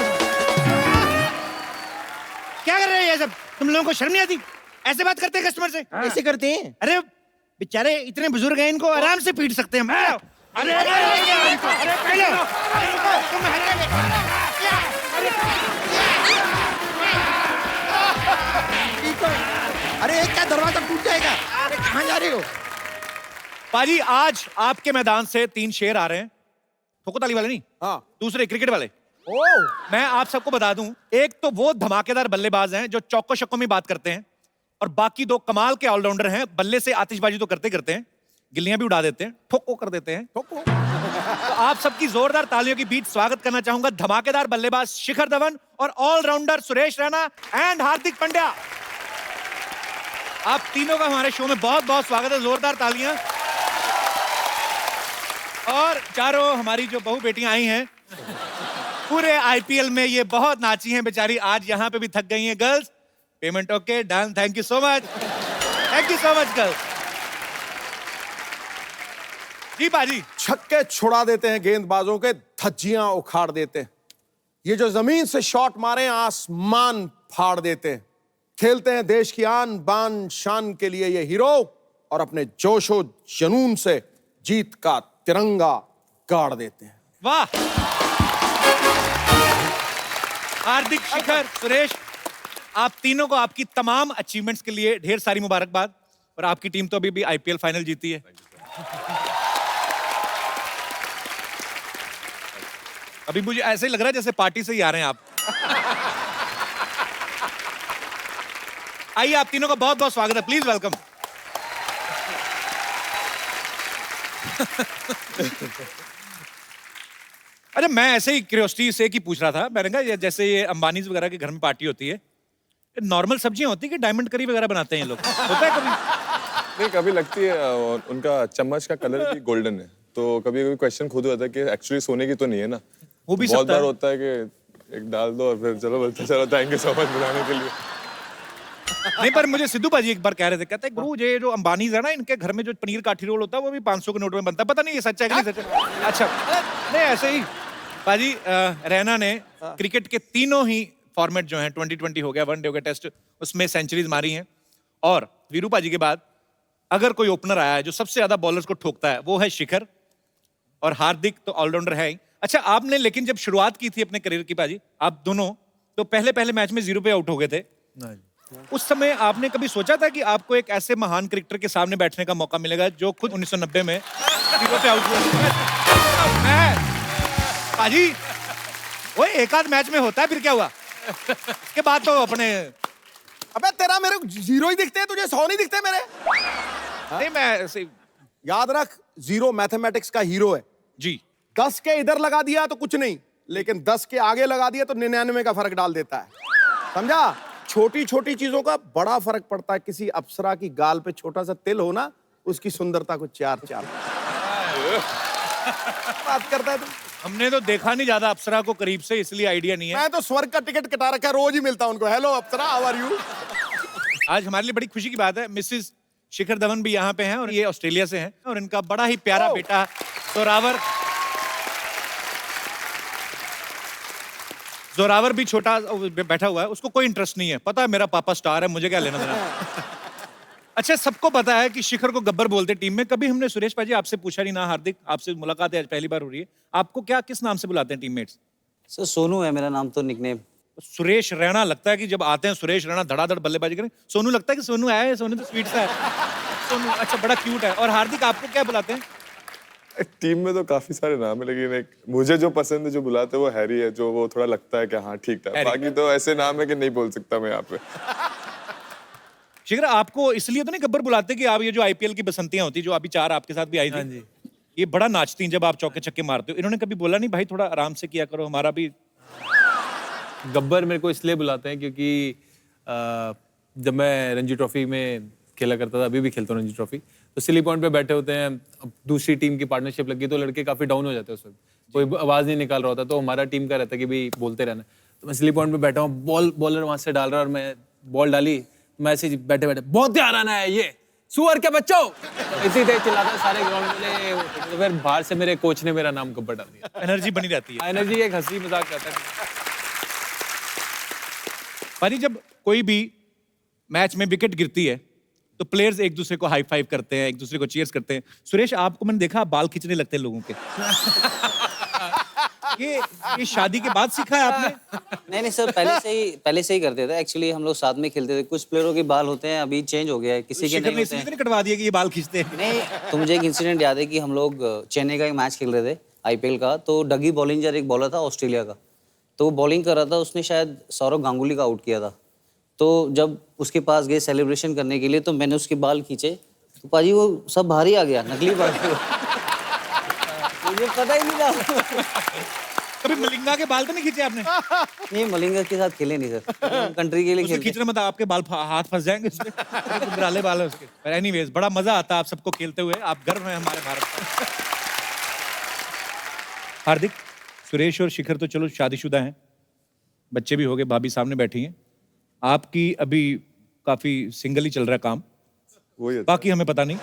S6: क्या कर रहे हैं ये सब? तुम लोगों को शर्म नहीं आती? ऐसे बात करते हैं कस्टमर से?
S1: ऐसे करते हैं?
S6: अरे बेचारे इतने बुजुर्ग हैं, इनको आराम से पीट सकते हैं।
S9: अरे
S1: अरे क्या दरवाजा टूट जाएगा? अरे कहाँ जा रहे हो?
S6: पाजी आज आपके मैदान से 3 शेर आ रहे हैं। ठोको ताली वाले नहीं,
S1: हाँ।
S6: दूसरे क्रिकेट वाले।
S1: ओह,
S6: मैं आप सबको बता दूं, एक तो वो धमाकेदार बल्लेबाज हैं जो चौको छक्कों में बात करते हैं, और बाकी 2 कमाल के ऑलराउंडर हैं। बल्ले से आतिशबाजी तो करते करते हैं, गिल्लियां भी उड़ा देते हैं, ठोको कर देते हैं।
S1: ठोको।
S6: तो आप सबकी जोरदार तालियों के बीच स्वागत करना चाहूंगा धमाकेदार बल्लेबाज शिखर धवन और ऑलराउंडर सुरेश रैना एंड हार्दिक पांड्या। आप तीनों का हमारे शो में बहुत बहुत स्वागत है, जोरदार तालियां। और चारों हमारी जो बहू बेटियां आई हैं, पूरे आईपीएल में ये बहुत नाची हैं बेचारी, आज यहाँ पे भी थक गई हैं। Girls, payment okay, done, thank you so much, thank you so much girls. जी बाजी,
S1: छक्के छुड़ा देते हैं, गेंदबाजों के धज्जियां उखाड़ देते हैं। ये जो जमीन से शॉट मारे आसमान फाड़ देते हैं। खेलते हैं देश की आन बान शान के लिए ये हीरो, और अपने जोशो जुनून से जीत का तिरंगा गाड़ देते हैं।
S6: वाह। हार्दिक, शिखर, सुरेश, आप तीनों को आपकी तमाम अचीवमेंट्स के लिए ढेर सारी मुबारकबाद। और आपकी टीम तो अभी भी आईपीएल फाइनल जीती है। अभी मुझे ऐसे ही लग रहा है जैसे पार्टी से ही आ रहे हैं आप। आइए, आप तीनों का बहुत बहुत स्वागत है, प्लीज वेलकम। अरे मैं ऐसे ही क्यूरियोसिटी से की पूछ रहा था, मैंने कहा जैसे ये अंबानी वगैरह के घर में पार्टी होती है, नॉर्मल सब्जियां होती है कि डायमंड करी वगैरह बनाते हैं ये लोग? होता है कभी?
S5: नहीं, कभी लगती है, और उनका चम्मच का कलर भी गोल्डन है, तो कभी कभी क्वेश्चन खुद होता है कि एक्चुअली सोने की तो नहीं है ना।
S6: वो भी
S5: बहुत
S6: सकता
S5: बार
S6: है।
S5: होता है कि एक डाल दो और फिर चलो बोलते चलो थैंक यू सो मच बुलाने के लिए।
S6: नहीं, पर मुझे सिद्धू भाजी एक बार कह रहे थे, कहते हैं गुरु ये जो अंबानीज है ना, इनके घर में जो पनीर काठी रोल होता है वो भी 500 के नोट में बनता है। पता नहीं ये सच है कि नहीं सच है। अच्छा, नहीं ऐसे ही भाजी, रैना ने क्रिकेट के तीनों ही फॉर्मेट जो हैं, 2020 हो गया, वनडे हो गया, टेस्ट, उसमें सेंचुरीज मारी हैं। और वीरू भाजी के बाद अगर कोई ओपनर आया है जो सबसे ज्यादा बॉलर्स को ठोकता है, वो है शिखर, और हार्दिक तो ऑलराउंडर है ही। अच्छा, आपने लेकिन जब शुरुआत की थी अपने करियर की भाजी, आप दोनों तो पहले मैच में 0 पे आउट हो गए थे। उस समय आपने कभी सोचा था कि आपको एक ऐसे महान क्रिकेटर के सामने बैठने का मौका मिलेगा जो खुद 1990 में 0 पे आउट हुए? भाजी, वो एक आध मैच में होता है, फिर क्या हुआ? इसके बाद तो अपने,
S1: अबे तेरा मेरे को 0 ही दिखते हैं, तुझे 100 नहीं दिखते मेरे?
S6: नहीं मैं ऐसे
S1: याद रख, 0 मैथमेटिक्स का हीरो है
S6: जी।
S1: 10 के इधर लगा दिया तो कुछ नहीं, लेकिन 10 के आगे लगा दिया तो 99 का फर्क डाल देता है, समझा? छोटी छोटी चीजों का बड़ा फर्क पड़ता है। किसी अप्सरा की गाल पे छोटा सा तिल हो ना, उसकी सुंदरता को 4 बात करता है तू।
S6: हमने तो देखा नहीं ज्यादा अप्सरा को करीब से, इसलिए आइडिया नहीं है।
S1: मैं तो स्वर्ग का टिकट कटा रखा है, रोज ही मिलता हूं उनको। Hello Apsara, how are you?
S6: आज हमारे लिए बड़ी खुशी की बात है, मिसेस शिखर धवन भी यहाँ पे हैं, और ये ऑस्ट्रेलिया से हैं, और इनका बड़ा ही प्यारा बेटा जोरावर भी छोटा बैठा हुआ है। उसको कोई इंटरेस्ट नहीं है, पता है मेरा पापा स्टार है, मुझे क्या लेना देना। अच्छा, सबको पता है कि शिखर को गब्बर बोलते टीम में। कभी हमने सुरेश भाजी आपसे पूछा नहीं ना, हार्दिक आपसे मुलाकात है आज पहली बार हो रही है, आपको क्या किस नाम से बुलाते हैं टीममेट्स?
S2: सर सोनू है मेरा नाम, तो निकनेम।
S6: सुरेश रैना, लगता है कि जब आते हैं सुरेश रैना धड़ाधड़ बल्लेबाजी करें। सोनू लगता है कि सोनू आया है, सोनू तो स्वीट सा है, सोनू अच्छा बड़ा क्यूट है। और हार्दिक आपको क्या बुलाते हैं?
S5: टीम में तो काफी सारे नाम है, लेकिन एक मुझे जो पसंद है, जो बुलाते हैं वो हैरी है, जो वो थोड़ा लगता है कि हाँ ठीक था। बाकी तो ऐसे नाम है कि नहीं बोल सकता मैं यहाँ पे।
S6: शिखर, आपको इसलिए तो नहीं गब्बर बुलाते कि आप ये जो आईपीएल की बसंतियां होती, जो अभी 4 आपके साथ भी आई थी, ये बड़ा नाचती हैं जब आप चौके छक्के मारते हो, इन्होंने कभी बोला नहीं भाई थोड़ा आराम से किया करो, हमारा भी?
S11: गब्बर मेरे को इसलिए बुलाते हैं क्योंकि जब मैं रणजी ट्रॉफी में खेला करता था, अभी भी खेलता हूँ रणजी ट्रॉफी, तो सिली पॉइंट पे बैठे होते हैं, अब दूसरी टीम की पार्टनरशिप लगी तो लड़के काफी डाउन हो जाते हैं उस वक्त, कोई आवाज नहीं निकाल रहा होता, तो हमारा टीम का रहता है कि भाई बोलते रहना। तो मैं सिली पॉइंट पे बैठा हूँ, बॉलर वहां से डाल रहा है, और मैं बॉल डाली, मैं ऐसे बैठे बैठे बहुत ध्यान आना है, ये सुअर के बच्चों, इसी तेज चिल्लाता सारे ग्राउंड में। तो फिर बाहर से मेरे कोच ने मेरा नाम गब्बर डाल दिया।
S6: एनर्जी बनी रहती है,
S11: एनर्जी एक हंसी मजाक रहता है।
S6: भाई जब कोई भी मैच में विकेट गिरती है तो प्लेयर्स एक दूसरे को हाई फाइव करते हैं, एक दूसरे को चीयर्स करते हैं। सुरेश, आपको मैंने देखा आप बाल खींचने लगते हैं लोगों के। ये शादी के बाद सीखा है आपने?
S2: नहीं सर, पहले से ही करते थे। एक्चुअली हम लोग साथ में खेलते थे। कुछ प्लेयरों के बाल होते हैं, अभी चेंज हो गया है, किसी के
S6: शिखर
S2: नहीं
S6: ने
S2: होते
S6: इसलिए
S2: हैं।
S6: तो नहीं कटवा दिया कि ये बाल खींचते हैं?
S2: नहीं, तो मुझे एक इंसिडेंट याद है कि हम लोग चेन्नई का एक मैच खेल रहे थे आईपीएल का। तो डगी बॉलिंजर एक बॉलर था ऑस्ट्रेलिया का, तो वो बॉलिंग कर रहा था। उसने शायद सौरव गांगुली का आउट किया था। तो जब उसके पास गए सेलिब्रेशन करने के लिए, तो मैंने उसके बाल खींचे, तो पाजी वो सब बाहर ही आ गया, नकली बाल। मुझे पता ही नहीं था।
S6: कभी मलिंगा के बाल तो नहीं खींचे आपने?
S2: नहीं, मलिंगा के साथ खेले नहीं सर, कंट्री के लिए
S6: उसमें
S2: खेलते।
S6: खींचने मतलब आपके बाल हाथ फंस जाएंगे उसमें। गुंदराले बाल है उसके। पर एनीवेज बड़ा मजा आता है आप सबको खेलते हुए। आप गर्व हैं हमारे भारत का। हार्दिक, सुरेश और शिखर तो चलो शादीशुदा हैं, बच्चे भी हो गए, भाभी सामने बैठी हैं। आपकी अभी काफी सिंगल ही चल रहा है काम,
S5: वही
S6: बाकी हमें पता नहीं।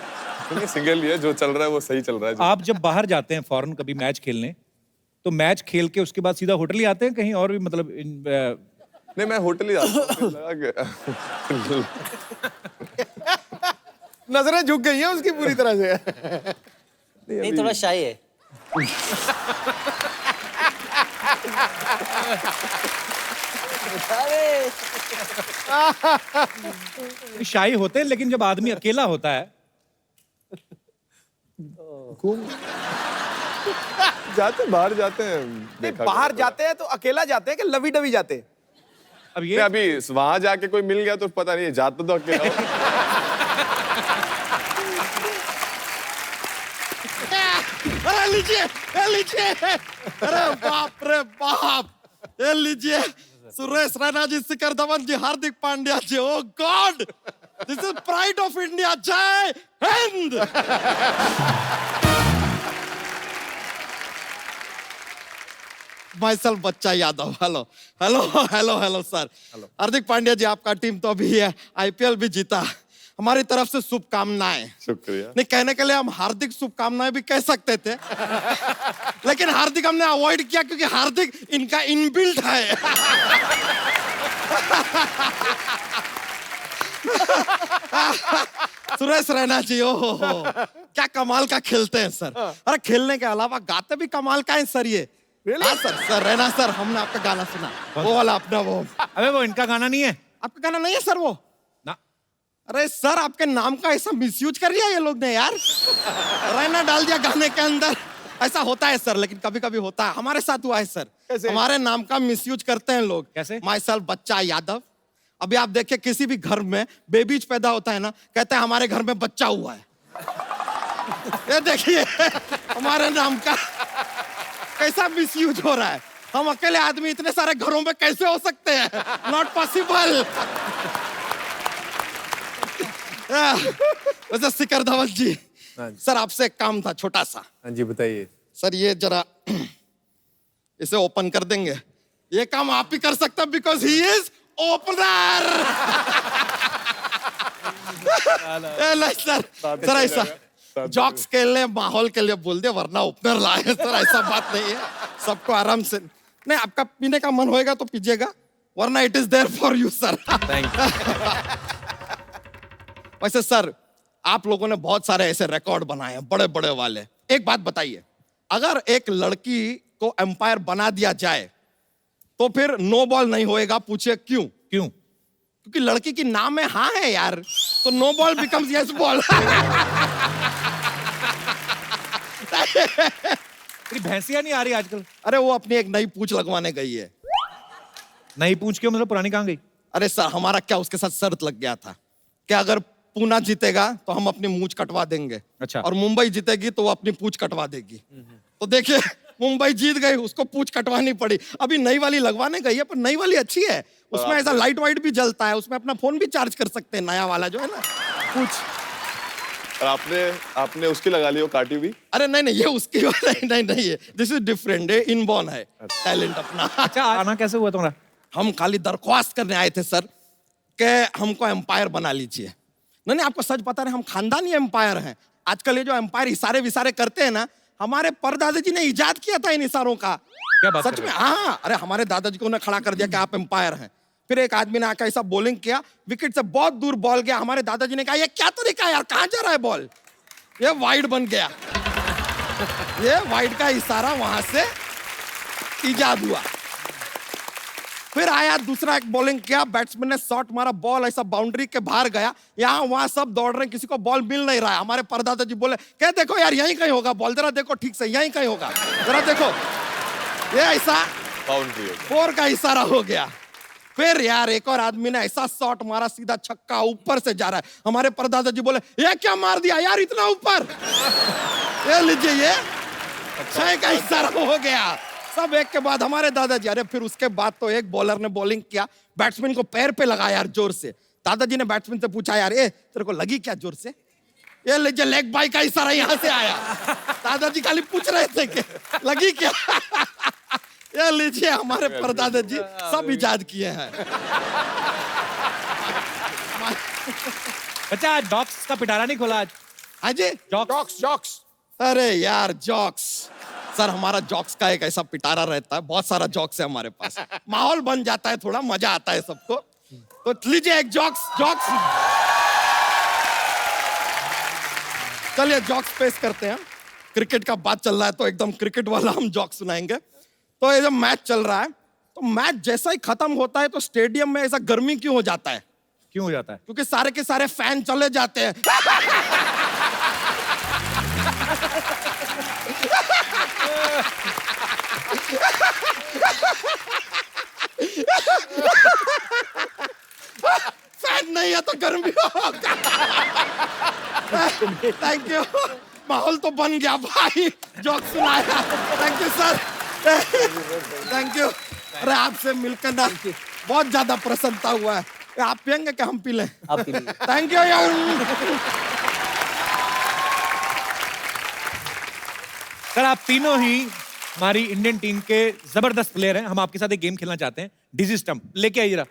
S5: सिंगल ही है, जो चल रहा है वो सही चल रहा है।
S6: आप जब बाहर जाते हैं फॉरेन कभी मैच खेलने, तो मैच खेल के उसके बाद सीधा होटल ही आते हैं कहीं और भी, मतलब
S5: नहीं, मैं होटल ही जाता हूँ।
S1: नजरें झुक गई हैं उसकी पूरी तरह से।
S2: नहीं, थोड़ा शाय है।
S6: शाही होते हैं, लेकिन जब आदमी अकेला होता है
S5: जाते बाहर जाते हैं, देखा
S1: बाहर जाते हैं तो अकेला जाते हैं कि लवी डवी जाते हैं?
S6: अब
S5: नहीं,
S6: ये
S5: अभी वहां जाके कोई मिल गया तो पता नहीं, जाते तो अकेला हूँ।
S1: अरे लीजिए, अरे बाप रे बाप, ये लीजिए Suresh Raina ji, Shikhar Dhawan ji, Hardik Pandya ji. Oh God, this is pride of India. जय हिंद। माइसेल्फ बच्चा Yadav. Hello hello hello hello sir. Hardik Pandya ji, आपका टीम तो अभी है आईपीएल भी जीता, हमारी तरफ से शुभकामनाएं।
S5: शुक्रिया।
S1: नहीं, कहने के लिए हम हार्दिक शुभकामनाएं भी कह सकते थे, लेकिन हार्दिक हमने अवॉइड किया क्योंकि हार्दिक इनका इनबिल्ट है। सुरेश रैना जी, ओ क्या कमाल का खेलते हैं सर। अरे खेलने के अलावा गाते भी कमाल का है सर ये। हाँ सर रैना सर, हमने आपका गाना सुना, वो वाला अपना वो।
S6: अबे वो इनका गाना नहीं है।
S1: आपका गाना नहीं है सर वो?
S6: ना।
S1: अरे सर, आपके नाम का ऐसा मिसयूज कर लिया ये लोग ने यार। रैना डाल दिया गाने के अंदर। ऐसा होता है सर, लेकिन कभी कभी होता है, हमारे साथ हुआ है सर।
S5: कैसे?
S1: हमारे नाम का मिसयूज करते हैं लोग।
S6: कैसे?
S1: माइसेल्फ बच्चा यादव। अभी आप देखिए, किसी भी घर में बेबीज पैदा होता है ना, कहते हैं हमारे घर में बच्चा हुआ है। ये देखिए हमारे नाम का कैसा मिसयूज हो रहा है। हम अकेले आदमी इतने सारे घरों में कैसे हो सकते हैं? Not possible. वैसे शिखर धवन जी, सर आपसे एक काम था छोटा सा।
S11: हाँ जी, बताइए।
S1: सर ये जरा इसे ओपन कर देंगे? ये काम आप ही कर सकते हैं, because he is opener. Sir ऐसा जॉक्स के लिए, माहौल के लिए बोल दिया, वरना ओपनर लाए सर, ऐसा बात नहीं है। सबको आराम से, नहीं आपका पीने का मन होएगा तो पीजिएगा, वरना it is there for you sir. वैसे सर, आप लोगों ने बहुत सारे ऐसे रिकॉर्ड बनाए हैं, बड़े बड़े वाले। एक बात बताइए, अगर एक लड़की को एम्पायर बना दिया जाए तो फिर नो बॉल नहीं होएगा? पूछिए क्यों?
S6: क्यों?
S1: क्योंकि लड़की की नाम में हाँ है यार, तो no ball becomes yes ball.
S6: तेरी भैंसिया नहीं आ रही आजकल?
S1: अरे वो अपनी एक नई पूंछ लगवाने गई है।
S6: नई पूछ के मतलब पुरानी कहाँ गई?
S1: अरे सर, हमारा क्या उसके साथ शर्त लग गया था कि अगर पूना जीतेगा तो हम अपनी मूंछ कटवा देंगे।
S6: अच्छा।
S1: और मुंबई जीतेगी तो वो अपनी पूंछ कटवा देगी। तो देखिए, मुंबई जीत गई, उसको पूंछ कटवानी पड़ी। अभी नई वाली लगवाने गई है, पर नई वाली अच्छी है, उसमें ऐसा लाइट वाइट भी जलता है, उसमें अपना फोन भी चार्ज कर सकते हैं, नया वाला जो है ना पूंछ।
S5: और आपने उसकी लगा ली, वो काटी हुई?
S1: अरे नहीं, ये उसकी नहीं है, दिस इज डिफरेंट, ये इनबॉर्न है टैलेंट अपना।
S6: अच्छा, आना कैसे हुआ तुम्हारा?
S1: हम खाली दरख्वास्त करने आए थे सर कि हमको एम्पायर बना लीजिए। नहीं, आपको सच पता नहीं, हम खानदानी एम्पायर हैं। आजकल ये जो एम्पायर इशारे विसारे करते हैं ना, हमारे परदादाजी ने इजाद किया था इन इशारों का।
S6: क्या बात
S1: सच में? हाँ, अरे हमारे दादाजी को उन्हें खड़ा कर दिया कि आप एम्पायर हैं। फिर एक आदमी ने आकर ऐसा बॉलिंग किया, विकेट से बहुत दूर बॉल गया। हमारे दादाजी ने कहा, ये क्या तरीका है यार, कहाँ जा रहा है बॉल? ये वाइड बन गया। ये वाइड का इशारा वहां से इजाद हुआ। फिर आया दूसरा, एक बॉलिंग किया, बैट्समैन ने शॉट मारा, बॉल ऐसा बाउंड्री के बाहर गया। यहाँ वहां सब दौड़ रहे हैं, किसी को बॉल मिल नहीं रहा है। हमारे परदादा जी बोले, क्या देखो यार यहीं कहीं होगा बॉल, जरा देखो ठीक से, यहीं कहीं होगा, जरा देखो। ये ऐसा
S5: बाउंड्री
S1: 4 का इशारा हो गया। फिर यार एक और आदमी ने ऐसा शॉट मारा, सीधा छक्का ऊपर से जा रहा है। हमारे परदादा जी बोले, ये क्या मार दिया यार इतना ऊपर, ये लीजिए, ये 6 का इशारा हो गया। सब एक के बाद हमारे दादाजी। अरे फिर उसके बाद तो एक बॉलर ने बॉलिंग किया, बैट्समैन को पैर पे लगा यार जोर से। दादाजी ने बैट्समैन से पूछा, यार ए तेरे को लगी क्या जोर से? ये लीजिए लेग बाय का इशारा यहाँ से आया। दादाजी खाली पूछ रहे थे कि लगी क्या। ये लीजिए हमारे परदादा जी सब इजाद किए हैं।
S6: बच्चा डॉक्स का पिटारा नहीं खोला आज?
S1: हाँ जी,
S6: जॉक्स।
S1: अरे यार जॉक्स सर, हमारा जॉक्स का एक ऐसा पिटारा रहता है, बहुत सारा जॉक्स है हमारे पास, माहौल बन जाता है, थोड़ा मजा आता है सबको। तो लीजिए एक जॉक्स। चलिए जॉक्स पेश करते हैं। क्रिकेट का बात चल रहा है तो एकदम क्रिकेट वाला हम जॉक्स सुनाएंगे। तो ये जब मैच चल रहा है, तो मैच जैसा ही खत्म होता है तो स्टेडियम में ऐसा गर्मी क्यों हो जाता है?
S6: क्यों हो जाता है?
S1: क्योंकि सारे के सारे फैन चले जाते हैं। फैन नहीं है तो गर्मी होगा। थैंक यू, माहौल तो बन गया भाई, जोक सुनाया। Thank you sir, thank you. अरे आपसे मिलकर ना बहुत ज्यादा प्रसन्नता हुआ है। आप पियेंगे क्या हम पी लें?
S2: आप पी लीजिए।
S1: थैंक यू यार।
S6: सर आप तीनों ही हमारी इंडियन टीम के जबरदस्त प्लेयर हैं। हम आपके साथ एक गेम खेलना चाहते हैं, डिजी स्टंप। लेके आइए,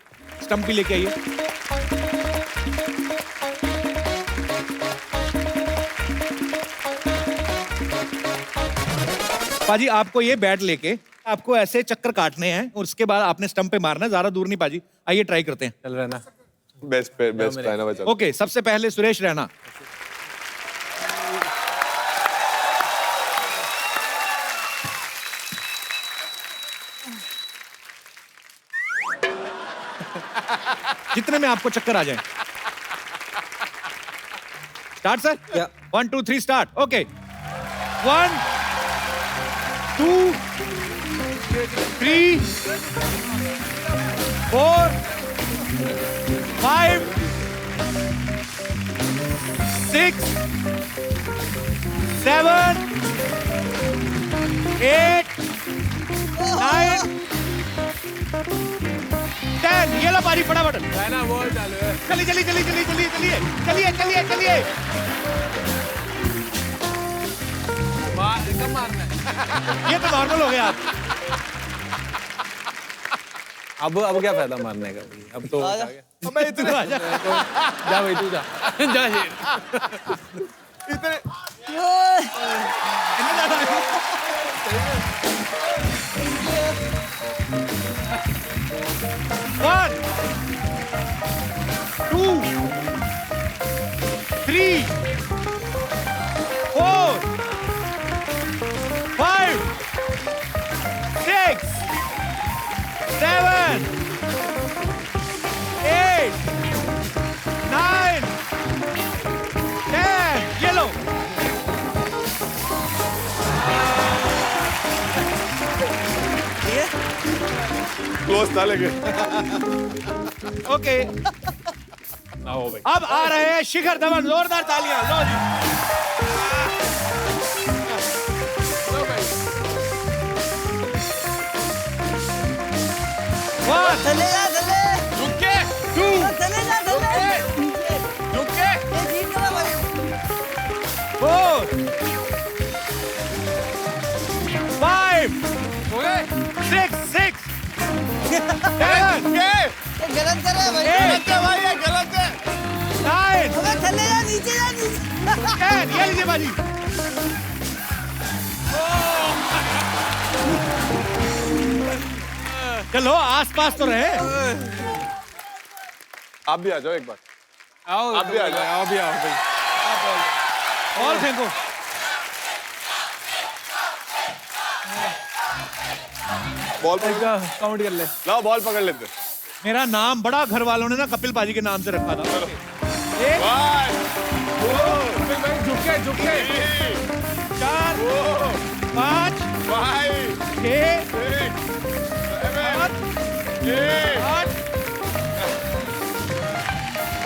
S6: स्टंप भी लेके आइए। पाजी आपको ये बैट लेके आपको ऐसे चक्कर काटने हैं और उसके बाद आपने स्टंप पे मारना है, ज्यादा दूर नहीं पाजी। आइए ट्राई करते हैं।
S11: चल रहा है ना?
S5: बेस्ट पहना बचा।
S6: ओके, सबसे पहले सुरेश रैना। जितने में आपको चक्कर आ जाए। Start sir. 1 2 3 स्टार्ट। ओके, 1 2 3 4 5 6 7 8 9 10। ये लो पारी, फटाफट।
S11: ना बॉल चालू है।
S6: चलिए चलिए चलिए चलिए चलिए चलिए चलिए चलिए चलिए।
S11: कब मारना है?
S6: ये तो नॉर्मल हो गया।
S11: अब क्या फायदा मारने का भाई? अब तो हो गया।
S6: मैं इतना आ जा।
S11: जा भाई तू जा। जा
S1: इतने
S6: One, 2, 3, 4, 5, 6, 7, 8, 9, 10. Yellow.
S5: क्लोज था लेकिन।
S6: ओके,
S11: आओ भाई।
S6: अब आ रहे हैं शिखर धवन। जोरदार तालियां। लो जी। One,
S10: चले जा चले
S6: रुक के, 2,
S10: चले जा चले
S6: रुक के,
S10: ये जीत गया भाई
S6: 4, 5, 6, 6, 7,
S10: ये गलत कर रहा है भाई
S6: Eight.
S10: भाई ये गलत है
S6: 9,
S10: अबे चले जा नीचे
S6: 10। ये लीजिए बाजी। चलो आसपास तो रहे।
S5: आप भी आ जाओ एक बार।
S11: आओ
S5: आप भी आ जाओ।
S11: आओ भी आओ भाई।
S6: और फेंको।
S5: बॉल
S11: काउंट कर ले।
S5: लाओ बॉल पकड़ लेते।
S3: मेरा नाम बड़ा घर वालों ने ना कपिल पाजी के नाम से रखा था।
S11: एक, झुक के
S3: 4 5
S5: 5
S3: 6
S5: 6 7 8